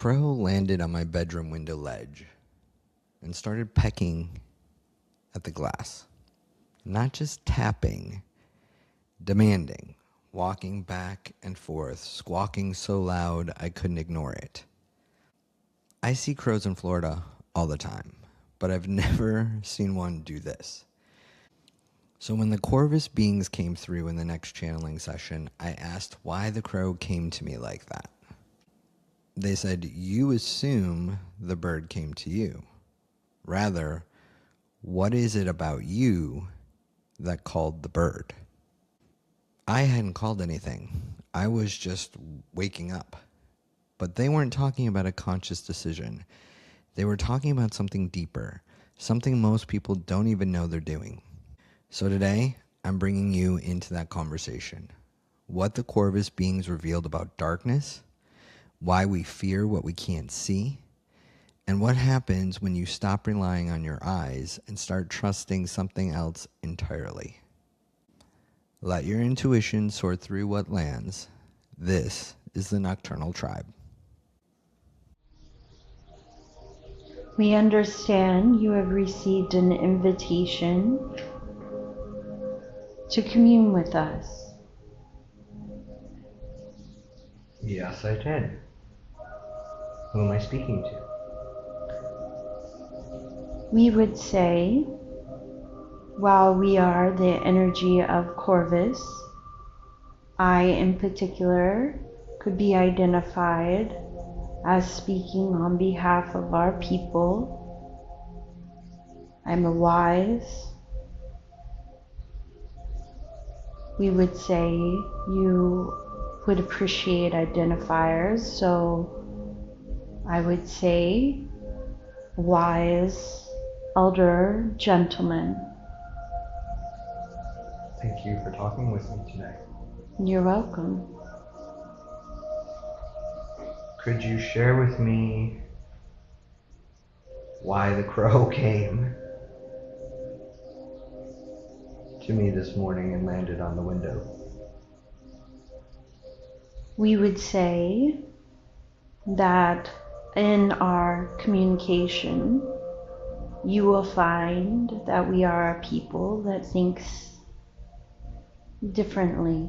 Crow landed on my bedroom window ledge and started pecking at the glass. Not just tapping, demanding, walking back and forth, squawking so loud I couldn't ignore it. I see crows in Florida all the time, but I've never seen one do this. So when the Corvus beings came through in the next channeling session, I asked why the crow came to me like that. They said, you assume the bird came to you. Rather, what is it about you that called the bird? I hadn't called anything. I was just waking up. But they weren't talking about a conscious decision. They were talking about something deeper, something most people don't even know they're doing. So today, I'm bringing you into that conversation. What the Corvus beings revealed about darkness, why we fear what we can't see, and what happens when you stop relying on your eyes and start trusting something else entirely. Let your intuition sort through what lands. This is the Nocturnal Tribe. We understand you have received an invitation to commune with us. Yes, I did. Who am I speaking to? We would say, while we are the energy of Corvus, I in particular could be identified as speaking on behalf of our people. I'm a wise. We would say you would appreciate identifiers, so I would say wise elder gentleman. Thank you for talking with me today. You're welcome. Could you share with me why the crow came to me this morning and landed on the window? We would say that in our communication, you will find that we are a people that thinks differently.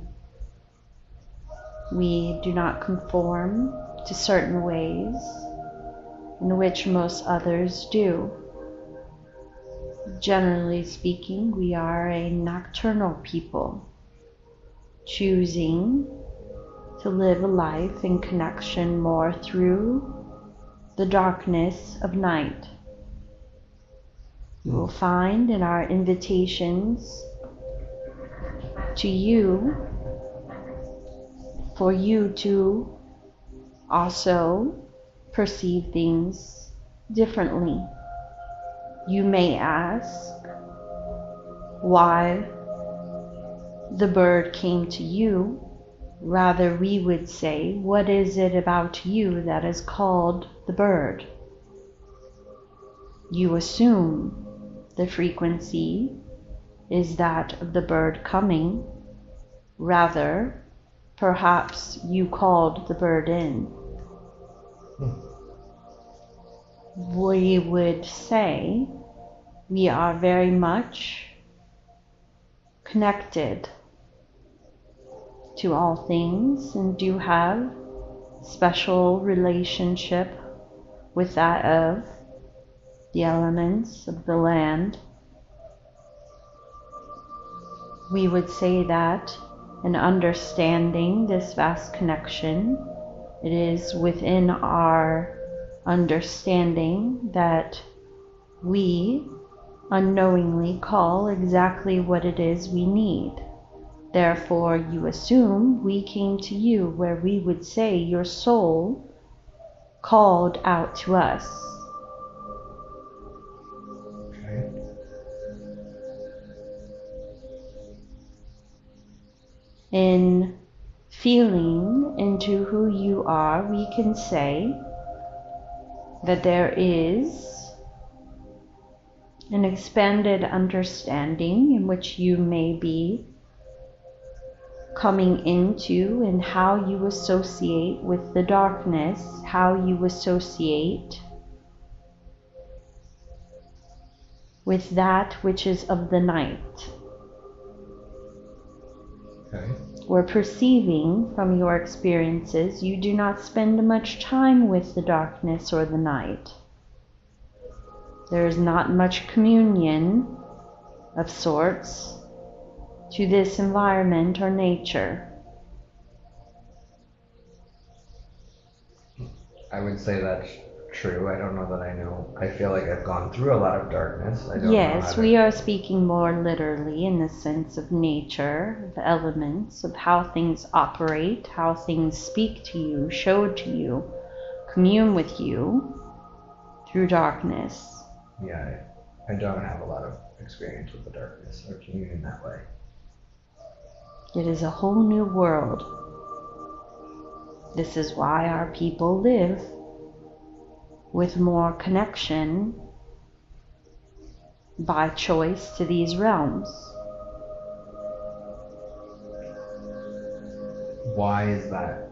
We do not conform to certain ways in which most others do. Generally speaking, we are a nocturnal people, choosing to live a life in connection more through the darkness of night. You will find in our invitations to you, for you to also perceive things differently. You may ask why the bird came to you. Rather, we would say, what is it about you that is called the bird? You assume the frequency is that of the bird coming. Rather, perhaps you called the bird in. We would say we are very much connected to all things and do have special relationship with that of the elements of the land. We would say that in understanding this vast connection, it is within our understanding that we unknowingly call exactly what it is we need. Therefore, you assume we came to you, where we would say your soul called out to us. Okay. In feeling into who you are, we can say that there is an expanded understanding in which you may be coming into and how you associate with the darkness, how you associate with that which is of the night. Okay. Or perceiving from your experiences, you do not spend much time with the darkness or the night. There is not much communion of sorts to this environment or nature. I would say that's true. I don't know that I know. I feel like I've gone through a lot of darkness. I don't know Yes, how to... we are speaking more literally in the sense of nature, the elements, of how things operate, how things speak to you, show to you, commune with you through darkness. Yeah, I don't have a lot of experience with the darkness or communion that way. It is a whole new world. This is why our people live with more connection by choice to these realms. Why is that?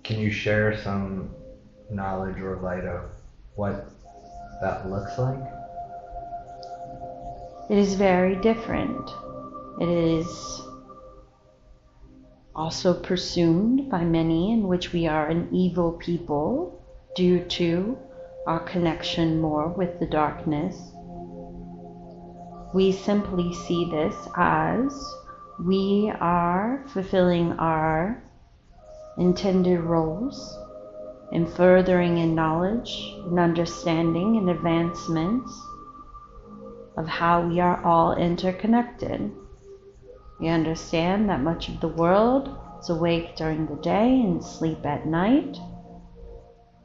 Can you share some knowledge or light of what that looks like? It is very different. It is also presumed by many in which we are an evil people due to our connection more with the darkness. We simply see this as we are fulfilling our intended roles in furthering in knowledge and understanding and advancements of how we are all interconnected. We understand that much of the world is awake during the day and asleep at night.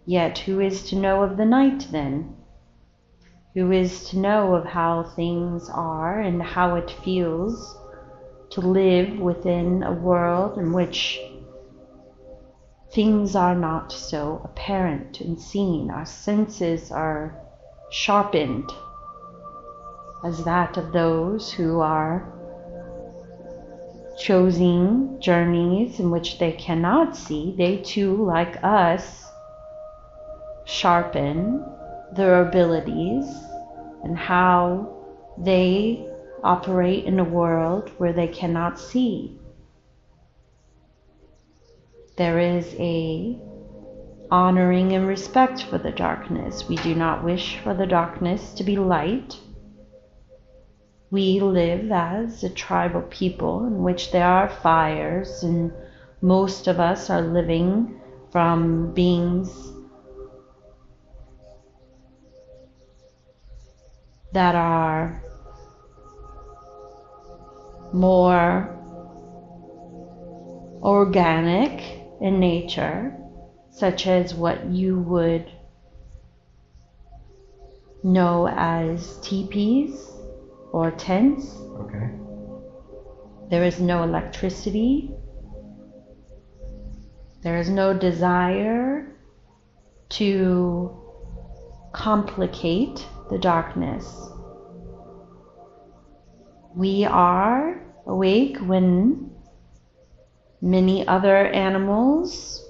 Yet who is to know of the night then? Who is to know of how things are and how it feels to live within a world in which things are not so apparent and seen? Our senses are sharpened as that of those who are choosing journeys in which they cannot see. They too, like us, sharpen their abilities and how they operate in a world where they cannot see. There is a honoring and respect for the darkness. We do not wish for the darkness to be light. We live as a tribal people in which there are fires, and most of us are living from beings that are more organic in nature, such as what you would know as teepees or tents. Okay. There is no electricity. There is no desire to complicate the darkness. We are awake when many other animals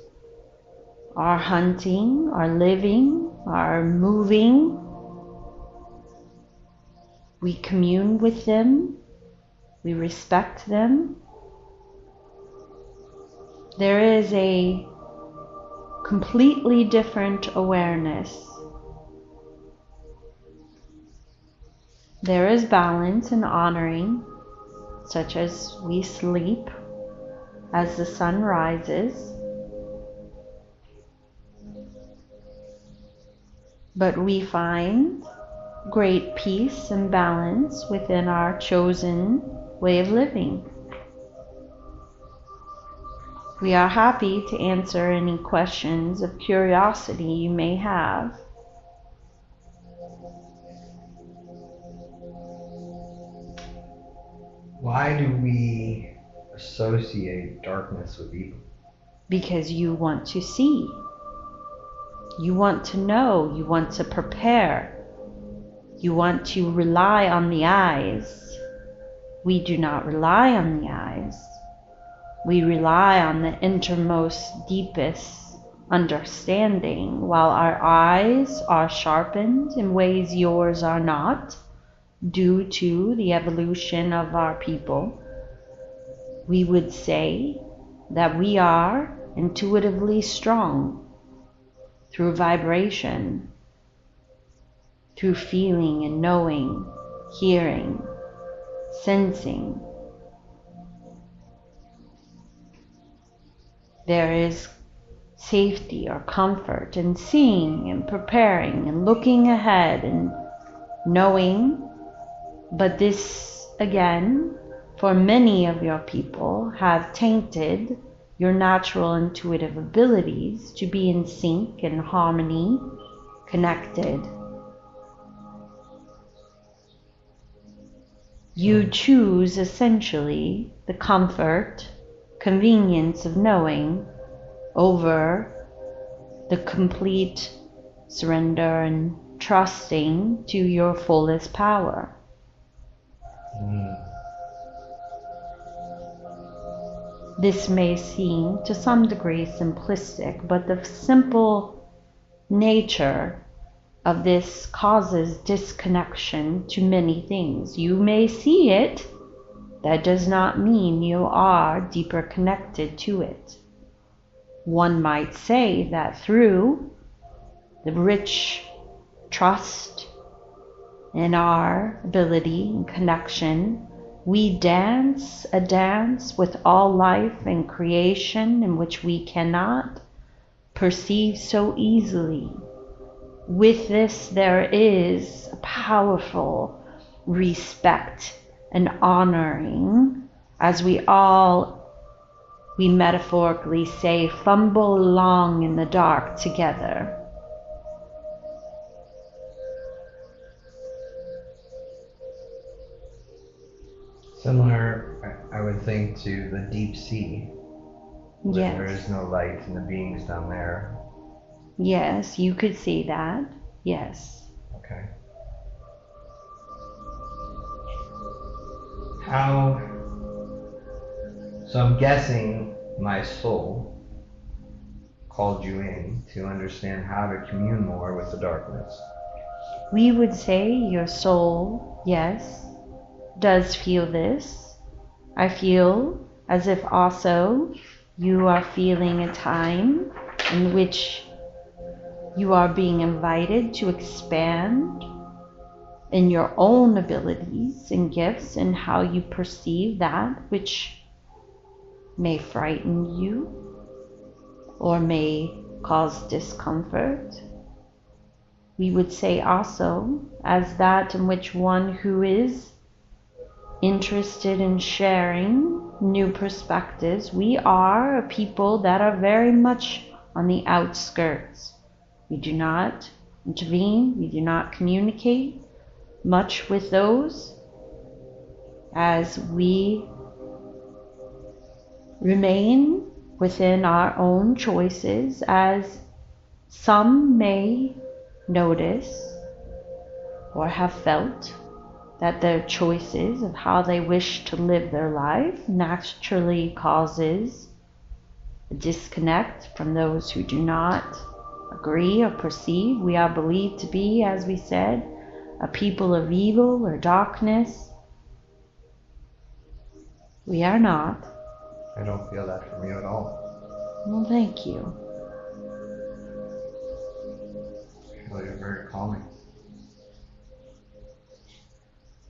are hunting, are living, are moving. We commune with them. We respect them. There is a completely different awareness. There is balance and honoring, such as we sleep as the sun rises. But we find great peace and balance within our chosen way of living. We are happy to answer any questions of curiosity you may have. Why do we associate darkness with evil? Because you want to see. You want to know. You want to prepare. You want to rely on the eyes. We do not rely on the eyes. We rely on the innermost, deepest understanding, while our eyes are sharpened in ways yours are not, due to the evolution of our people. We would say that we are intuitively strong through vibration, through feeling and knowing, hearing, sensing. There is safety or comfort in seeing and preparing and looking ahead and knowing. But this, again, for many of your people, have tainted your natural intuitive abilities to be in sync and harmony, connected. You choose essentially the comfort, convenience of knowing over the complete surrender and trusting to your fullest power. This may seem to some degree simplistic, but the simple nature of this causes disconnection to many things. You may see it, that does not mean you are deeper connected to it. One might say that through the rich trust in our ability and connection, we dance a dance with all life and creation in which we cannot perceive so easily. With this, there is a powerful respect and honoring as we metaphorically say, fumble along in the dark together. Similar, I would think, to the deep sea. Where Yes. there is no light and the beings down there. Yes, you could see that. Yes. Okay. So I'm guessing my soul called you in to understand how to commune more with the darkness. We would say your soul, yes, does feel this. I feel as if also you are feeling a time in which you are being invited to expand in your own abilities and gifts and how you perceive that which may frighten you or may cause discomfort. We would say also as that in which one who is interested in sharing new perspectives, we are a people that are very much on the outskirts. We do not intervene, we do not communicate much with those, as we remain within our own choices, as some may notice or have felt that their choices of how they wish to live their life naturally causes a disconnect from those who do not agree or perceive. We are believed to be, as we said, a people of evil or darkness. We are not. I don't feel that from you at all. Well, thank you. I feel you're very calming.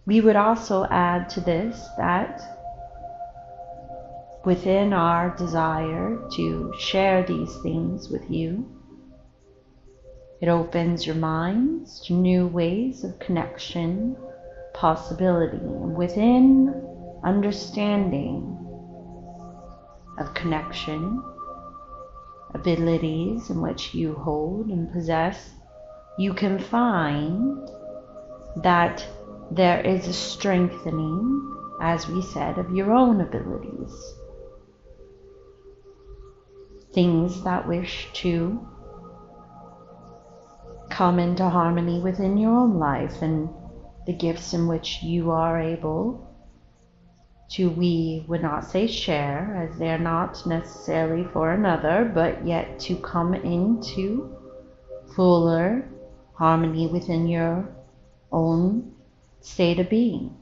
We would also add to this that within our desire to share these things with you, it opens your minds to new ways of connection, possibility, and within understanding of connection, abilities in which you hold and possess, you can find that there is a strengthening, as we said, of your own abilities. Things that wish to come into harmony within your own life and the gifts in which you are able to, we would not say share, as they're not necessarily for another, but yet to come into fuller harmony within your own state of being.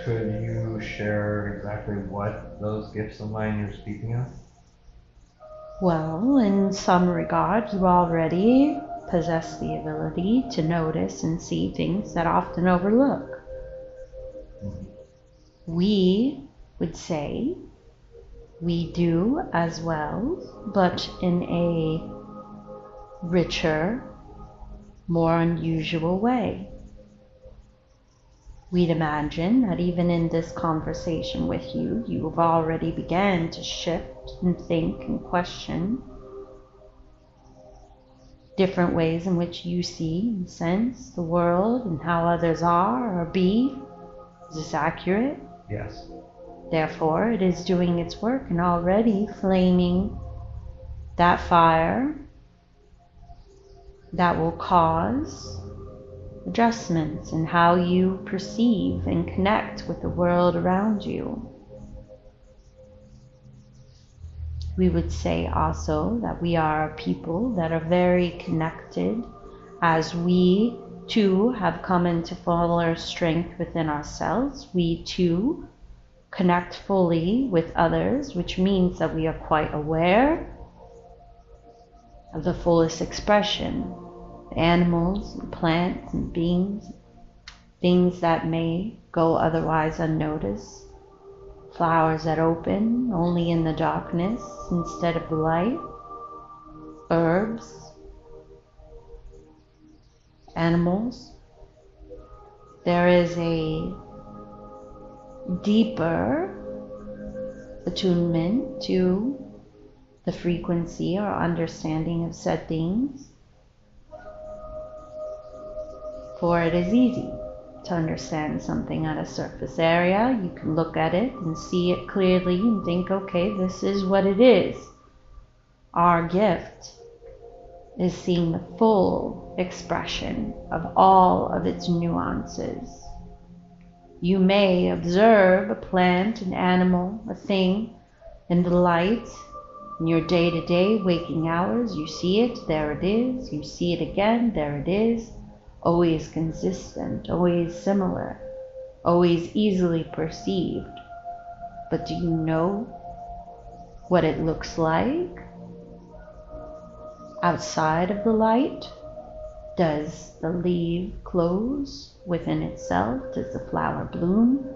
Could you share exactly what those gifts of mine you're speaking of? Well, in some regard, you already possess the ability to notice and see things that often overlook. We would say we do as well, but in a richer, more unusual way. We'd imagine that even in this conversation with you, you have already began to shift and think and question different ways in which you see and sense the world and how others are or be. Is this accurate? Yes. Therefore, it is doing its work and already flaming that fire that will cause adjustments in how you perceive and connect with the world around you. We would say also that we are a people that are very connected, as we too have come into fuller strength within ourselves. We too connect fully with others, which means that we are quite aware of the fullest expression. Animals and plants and beings, things that may go otherwise unnoticed, flowers that open only in the darkness instead of the light, herbs, animals. There is a deeper attunement to the frequency or understanding of said things. For it is easy to understand something at a surface area. You can look at it and see it clearly and think, okay, this is what it is. Our gift is seeing the full expression of all of its nuances. You may observe a plant, an animal, a thing in the light. In your day-to-day waking hours, you see it, there it is. You see it again, there it is. Always consistent, always similar, always easily perceived. But do you know what it looks like outside of the light? Does the leaf close within itself? Does the flower bloom?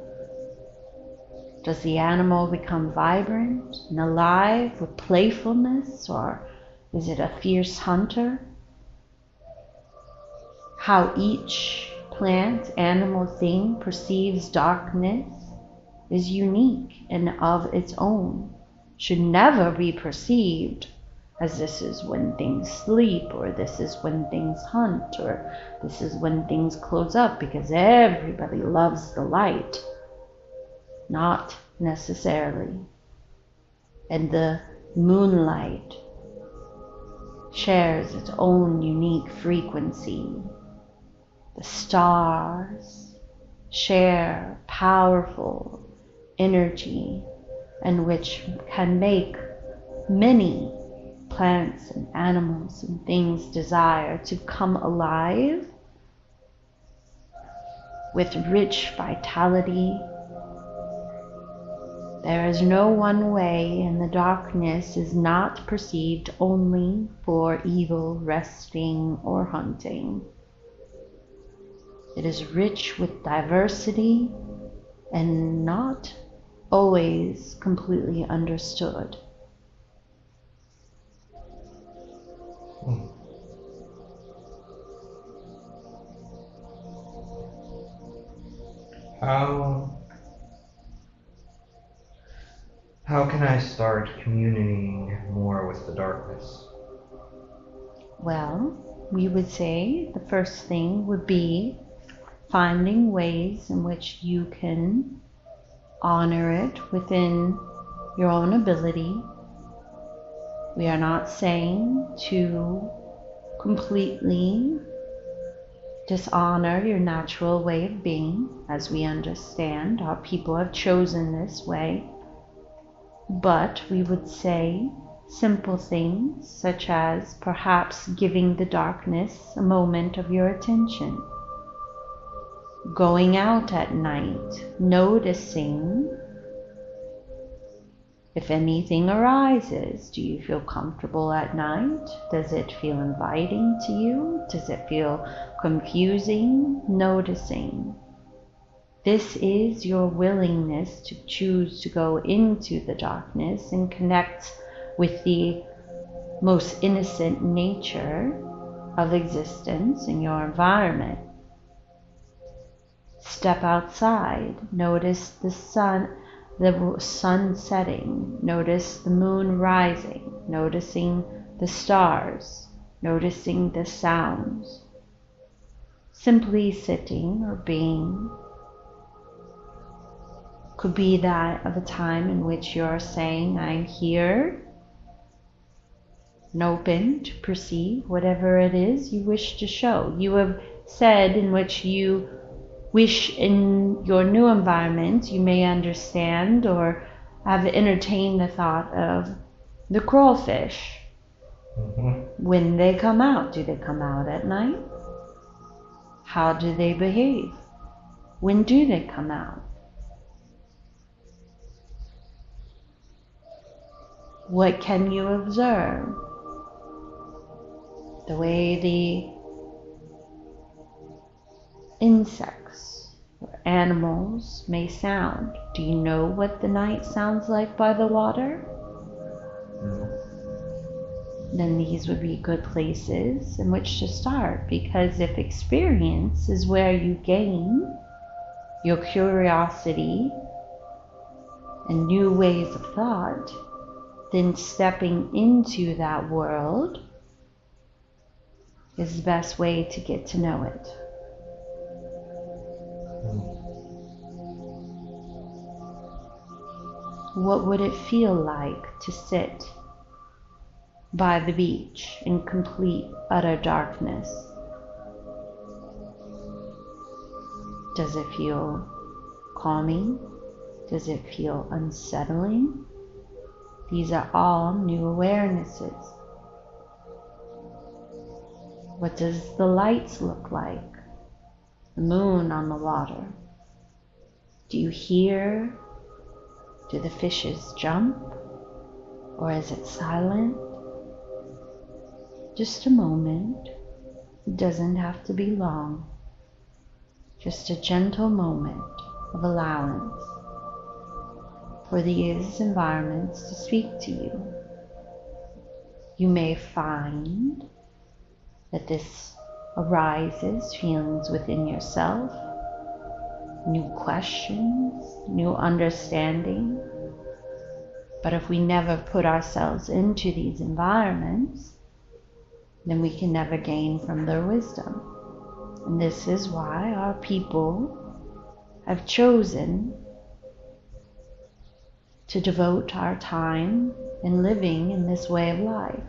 Does the animal become vibrant and alive with playfulness, or is it a fierce hunter? How each plant, animal, thing perceives darkness is unique and of its own, should never be perceived as this is when things sleep, or this is when things hunt, or this is when things close up, because everybody loves the light. Not necessarily. And the moonlight shares its own unique frequency. The stars share powerful energy, and which can make many plants and animals and things desire to come alive with rich vitality. There is no one way, and the darkness is not perceived only for evil, resting, or hunting. It is rich with diversity and not always completely understood. How can I start communing more with the darkness? Well, we would say the first thing would be finding ways in which you can honor it within your own ability. We are not saying to completely dishonor your natural way of being. As we understand, our people have chosen this way. But we would say simple things such as perhaps giving the darkness a moment of your attention. Going out at night, noticing if anything arises. Do you feel comfortable at night? Does it feel inviting to you? Does it feel confusing? Noticing. This is your willingness to choose to go into the darkness and connect with the most innocent nature of existence in your environment. Step outside, notice the sun setting, notice the moon rising, noticing the stars, noticing the sounds. Simply sitting or being could be that of a time in which you're saying, I'm here and open to perceive whatever it is you wish to show. You have said in which you wish in your new environment you may understand or have entertained the thought of the crawfish. When they come out, do they come out at night? How do they behave? When do they come out? What can you observe? The way the insects or animals may sound. Do you know what the night sounds like by the water? Then these would be good places in which to start, because if experience is where you gain your curiosity and new ways of thought, then stepping into that world is the best way to get to know it. What would it feel like to sit by the beach in complete, utter darkness? Does it feel calming? Does it feel unsettling? These are all new awarenesses. What does the lights look like? The moon on the water. Do you hear? Do the fishes jump? Or is it silent? Just a moment. It doesn't have to be long. Just a gentle moment of allowance for these environments to speak to you. You may find that this arises feelings within yourself, new questions, new understanding. But if we never put ourselves into these environments, then we can never gain from their wisdom. And this is why our people have chosen to devote our time in living in this way of life.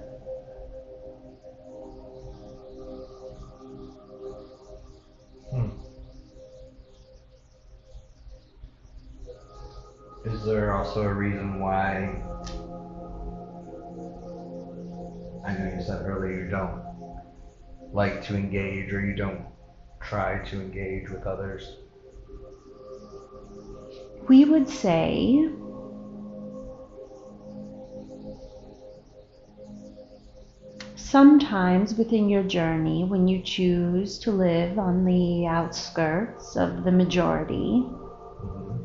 Is there also a reason why, I know you said earlier you don't like to engage, or you don't try to engage with others? We would say sometimes within your journey, when you choose to live on the outskirts of the majority,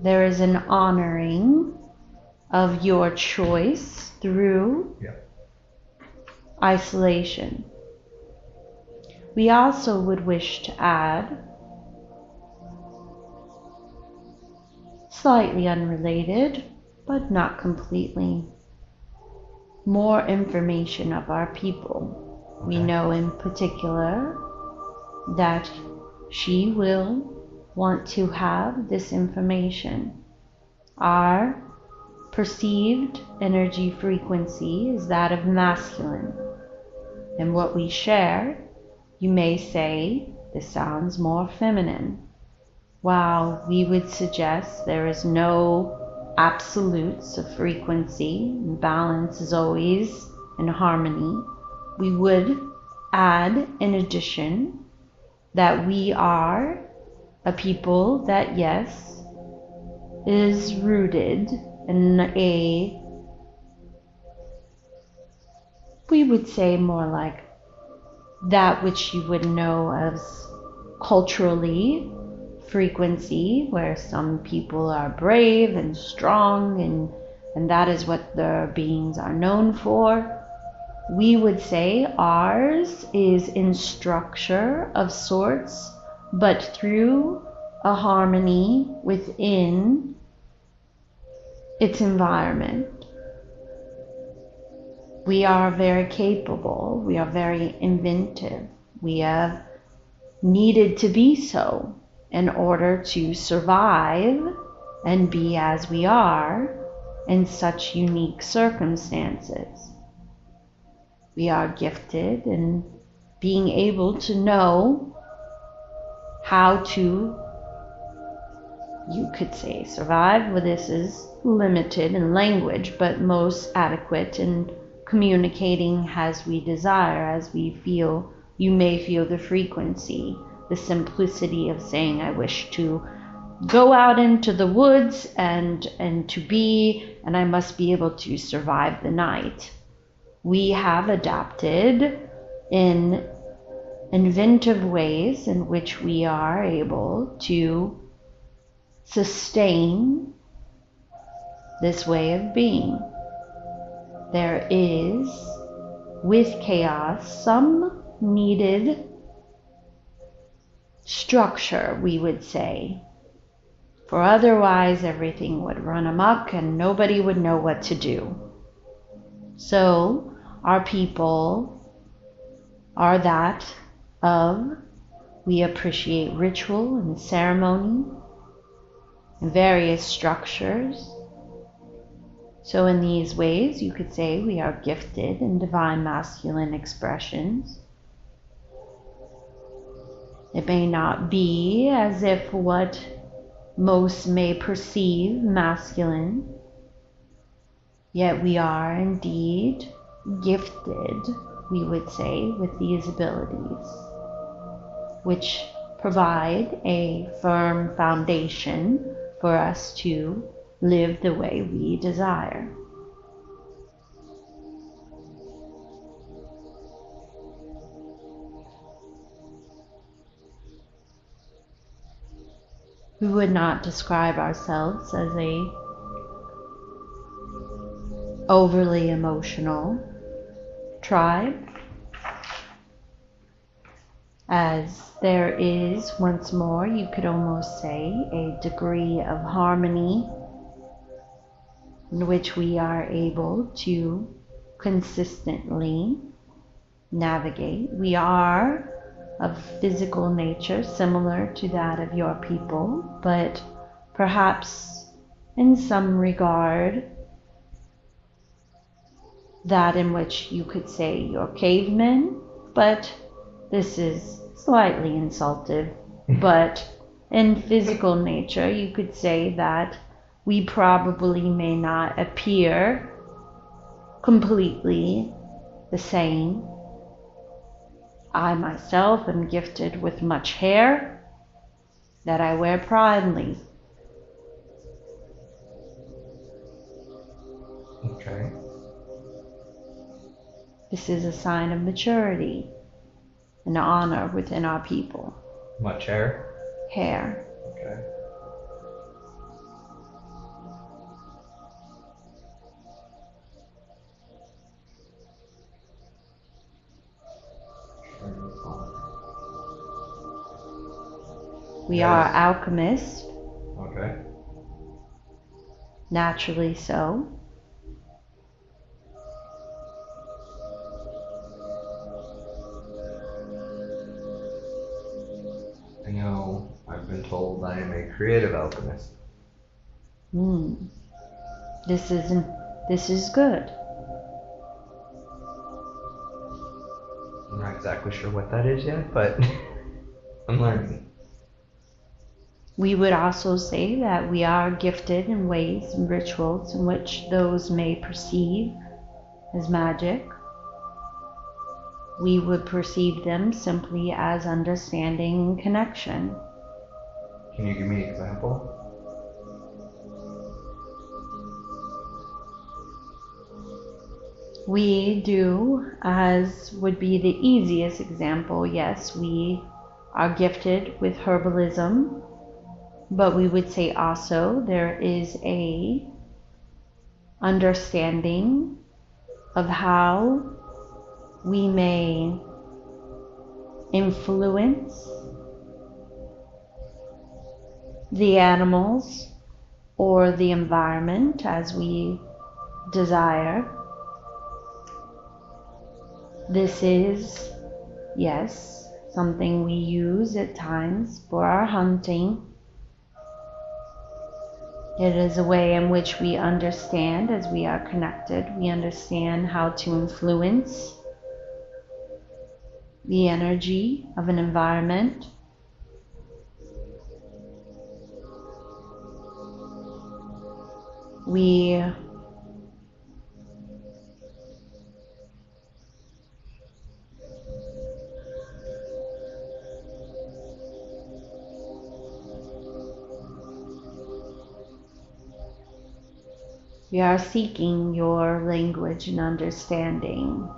there is an honoring of your choice through isolation. We also would wish to add, slightly unrelated, but not completely, more information of our people. We know in particular that she will want to have this information. Our perceived energy frequency is that of masculine. And what we share, you may say, This sounds more feminine. While we would suggest there is no absolutes of frequency, and balance is always in harmony, we would add in addition that we are a people that, yes, is rooted in a, we would say more like that which you would know as culturally frequency, where some people are brave and strong, and that is what their beings are known for. We would say ours is in structure of sorts, but through a harmony within its environment. We are very capable, we are very inventive, we have needed to be so in order to survive and be as we are in such unique circumstances. We are gifted in being able to know how to, you could say, survive. Well, this is limited in language, but most adequate in communicating as we desire, as we feel. You may feel the frequency, the simplicity of saying, I wish to go out into the woods and to be, and I must be able to survive the night. We have adapted in inventive ways in which we are able to sustain this way of being. There is, with chaos, some needed structure, we would say, for otherwise everything would run amok and nobody would know what to do. So our people are that of, we appreciate ritual and ceremony and various structures. So in these ways, you could say we are gifted in divine masculine expressions. It may not be as if what most may perceive masculine, yet we are indeed gifted, we would say, with these abilities, which provide a firm foundation for us to live the way we desire. We would not describe ourselves as a overly emotional tribe, as there is, once more, you could almost say, a degree of harmony in which we are able to consistently navigate. We are of physical nature similar to that of your people, but perhaps in some regard that in which you could say you're cavemen, but this is slightly insultive. But in physical nature, you could say that we probably may not appear completely the same. I myself am gifted with much hair that I wear proudly. Okay. This is a sign of maturity and honor within our people. Much hair? Hair. Okay. We are alchemists. Okay. Naturally so. I know I've been told I am a creative alchemist. This is good. I'm not exactly sure what that is yet, but I'm learning. We would also say that we are gifted in ways and rituals in which those may perceive as magic. We would perceive them simply as understanding and connection. Can you give me an example? We do, as would be the easiest example, yes, we are gifted with herbalism, but we would say also there is a understanding of how we may influence the animals or the environment as we desire. This is, yes, something we use at times for our hunting. It is a way in which we understand as we are connected. We understand how to influence the energy of an environment. We are seeking your language and understanding.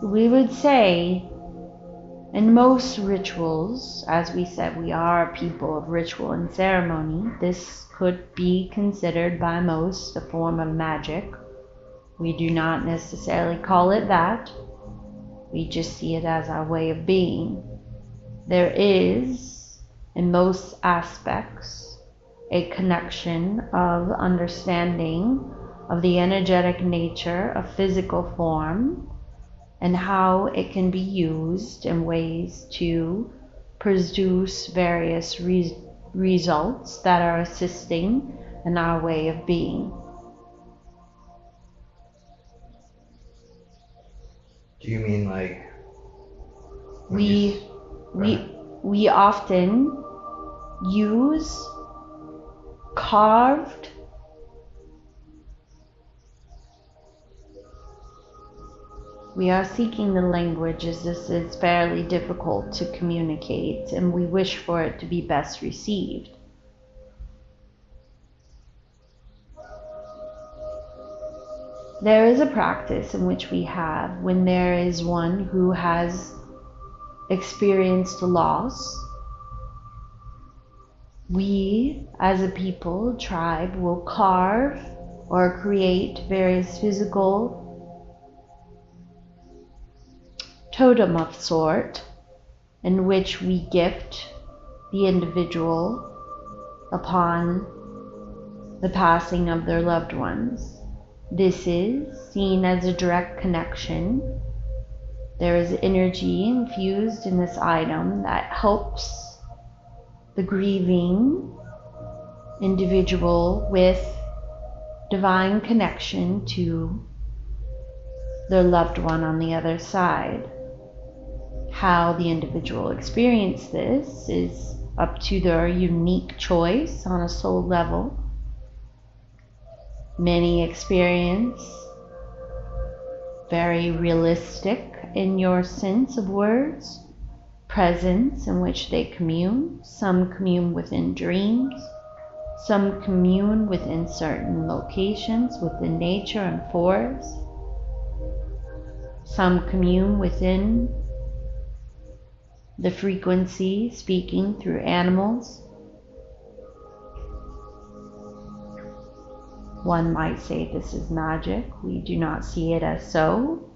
We would say in most rituals, as we said, we are people of ritual and ceremony. This could be considered by most a form of magic. We do not necessarily call it that. We just see it as our way of being. There is, in most aspects, a connection of understanding of the energetic nature of physical form and how it can be used in ways to produce various results that are assisting in our way of being. Do you mean like we often use carved we are seeking the language as this is fairly difficult to communicate and we wish for it to be best received. There is a practice in which we have when there is one who has experienced loss. We, as a people, tribe, will carve or create various physical totem of sort in which we gift the individual upon the passing of their loved ones. This is seen as a direct connection. There is energy infused in this item that helps the grieving individual with divine connection to their loved one on the other side. How the individual experiences this is up to their unique choice on a soul level. Many experience very realistic in your sense of words, presence in which they commune. Some commune within dreams. Some commune within certain locations, within nature and forests. Some commune within the frequency, speaking through animals. One might say this is magic. We do not see it as so.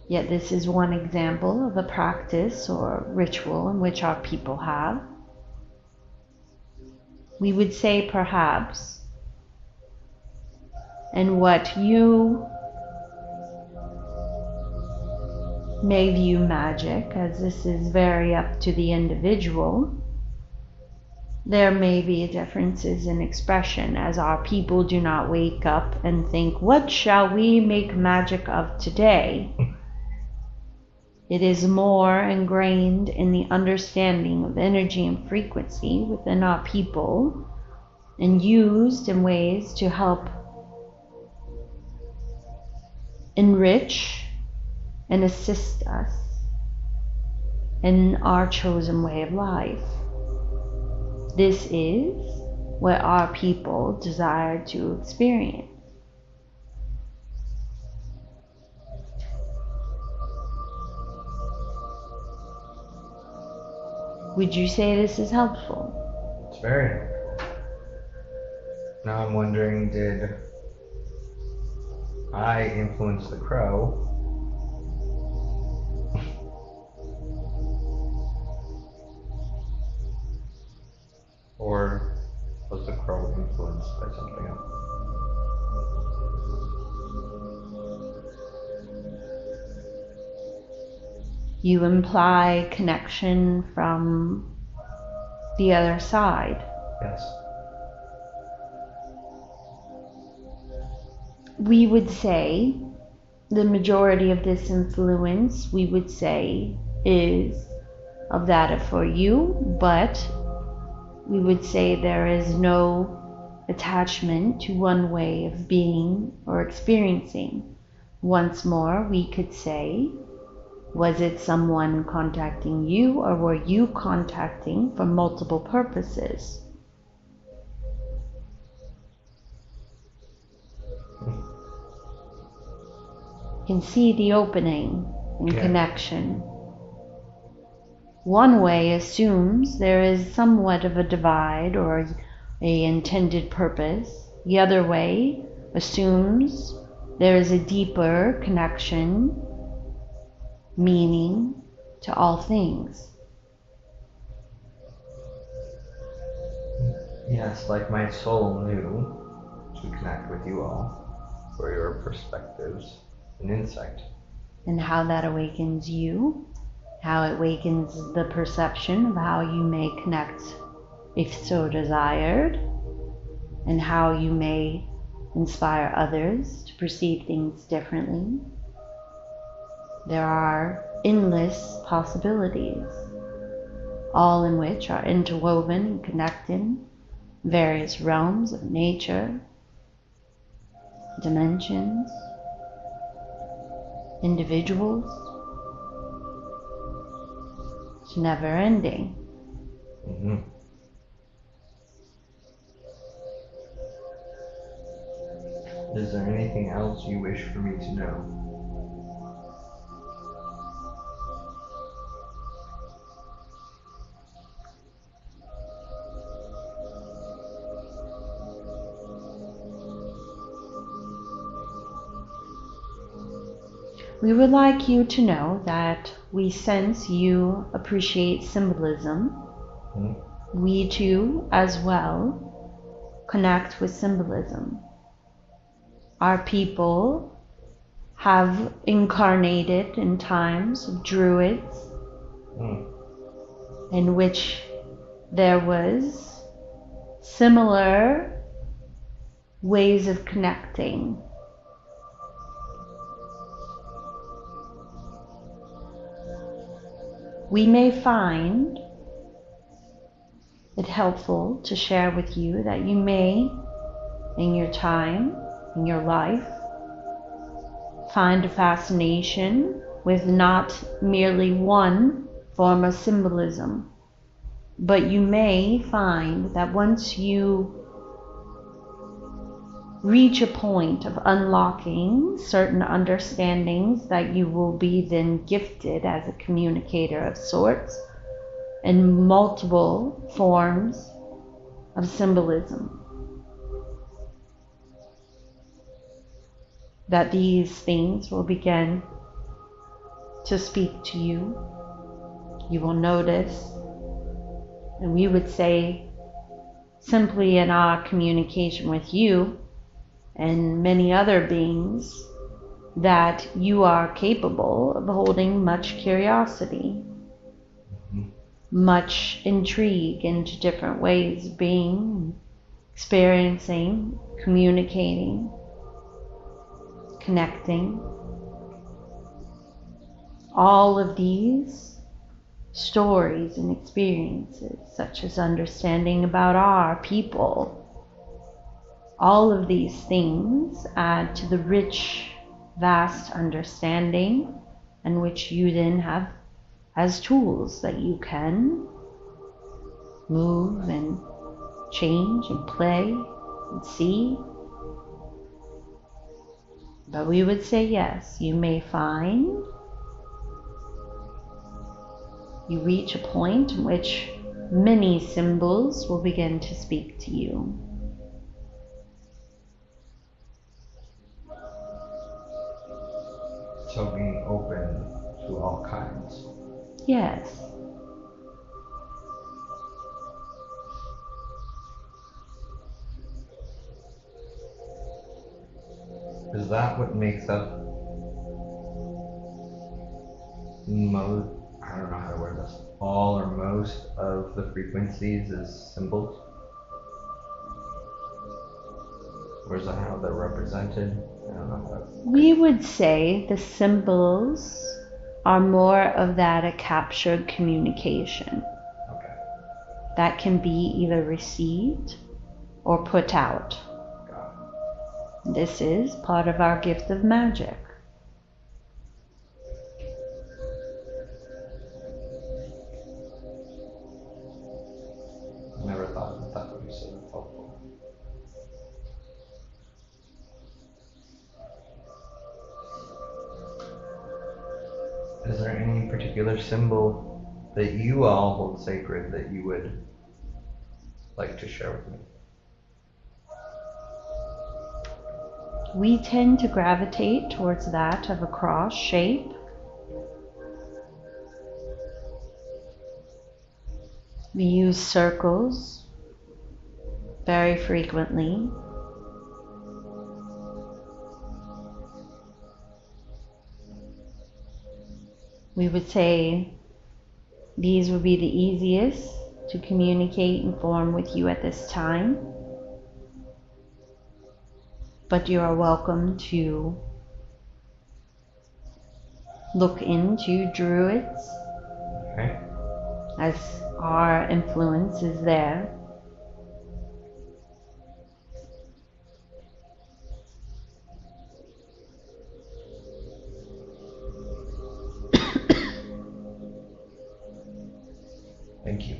Yet this is one example of a practice or ritual in which our people have. We would say perhaps, and what you may view magic, as this is very up to the individual, there may be differences in expression, as our people do not wake up and think, what shall we make magic of today? It is more ingrained in the understanding of energy and frequency within our people and used in ways to help enrich and assist us in our chosen way of life. This is what our people desire to experience. Would you say this is helpful? It's very helpful. Now I'm wondering, did I influence the crow? Or was the crow influenced by something else? You imply connection from the other side. Yes. We would say the majority of this influence, we would say, is of that for you, but we would say there is no attachment to one way of being or experiencing. Once more, we could say, was it someone contacting you, or were you contacting for multiple purposes? You can see the opening and connection. One way assumes there is somewhat of a divide or a intended purpose. The other way assumes there is a deeper connection, meaning to all things. Yes, like my soul knew to connect with you all for your perspectives and insight. And how that awakens you, how it awakens the perception of how you may connect if so desired, and how you may inspire others to perceive things differently. There are endless possibilities, all in which are interwoven and connected in various realms of nature, dimensions, individuals. It's never ending. Mm-hmm. Is there anything else you wish for me to know? We would like you to know that we sense you appreciate symbolism. Mm-hmm. We too, as well, connect with symbolism. Our people have incarnated in times of druids, in which there was similar ways of connecting. We may find it helpful to share with you that you may, in your time, in your life, find a fascination with not merely one form of symbolism, but you may find that once you reach a point of unlocking certain understandings, that you will be then gifted as a communicator of sorts in multiple forms of symbolism. That these things will begin to speak to you. You will notice, and we would say simply in our communication with you and many other beings, that you are capable of holding much curiosity, much intrigue into different ways of being, experiencing, communicating, connecting. All of these stories and experiences, such as understanding about our people, all of these things add to the rich, vast understanding, and which you then have as tools that you can move and change and play and see. But we would say yes, you may find you reach a point in which many symbols will begin to speak to you. So being open to all kinds. Yes. Is that what makes up I don't know how to word this, all or most of the frequencies is symbols? Or is that how they're represented? I don't know how to... We would say the symbols are more of that a captured communication. Okay. That can be either received or put out. Got it. This is part of our gift of magic. Never thought that would be so helpful. Is there any particular symbol that you all hold sacred that you would like to share with me? We tend to gravitate towards that of a cross shape. We use circles very frequently. We would say these would be the easiest to communicate and form with you at this time. But you are welcome to look into druids, Okay. as our influence is there. Thank you.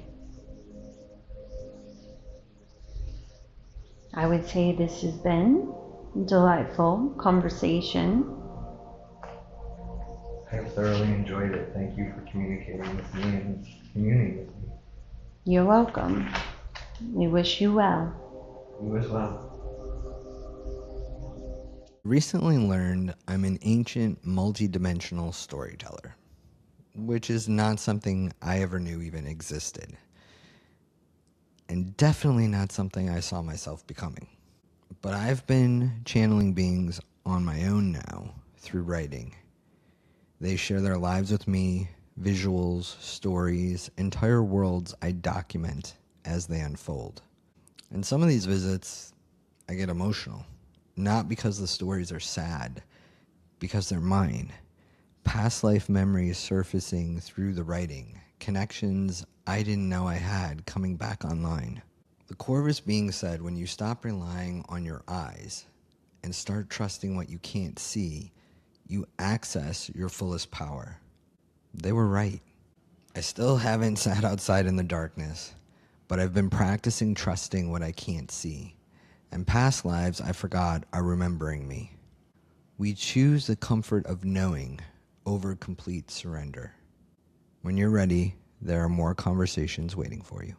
I would say this has been a delightful conversation. I have thoroughly enjoyed it. Thank you for communicating with me and communing with me. You're welcome. We wish you well. You as well. Recently learned I'm an ancient multi-dimensional storyteller, which is not something I ever knew even existed, and definitely not something I saw myself becoming. But I've been channeling beings on my own now through writing. They share their lives with me, visuals, stories, entire worlds I document as they unfold. And some of these visits, I get emotional. Not because the stories are sad, because they're mine. Past life memories surfacing through the writing, connections I didn't know I had coming back online. The Corvus being said, when you stop relying on your eyes and start trusting what you can't see, you access your fullest power. They were right. I still haven't sat outside in the darkness, but I've been practicing trusting what I can't see. And past lives I forgot are remembering me. We choose the comfort of knowing over complete surrender. When you're ready, there are more conversations waiting for you.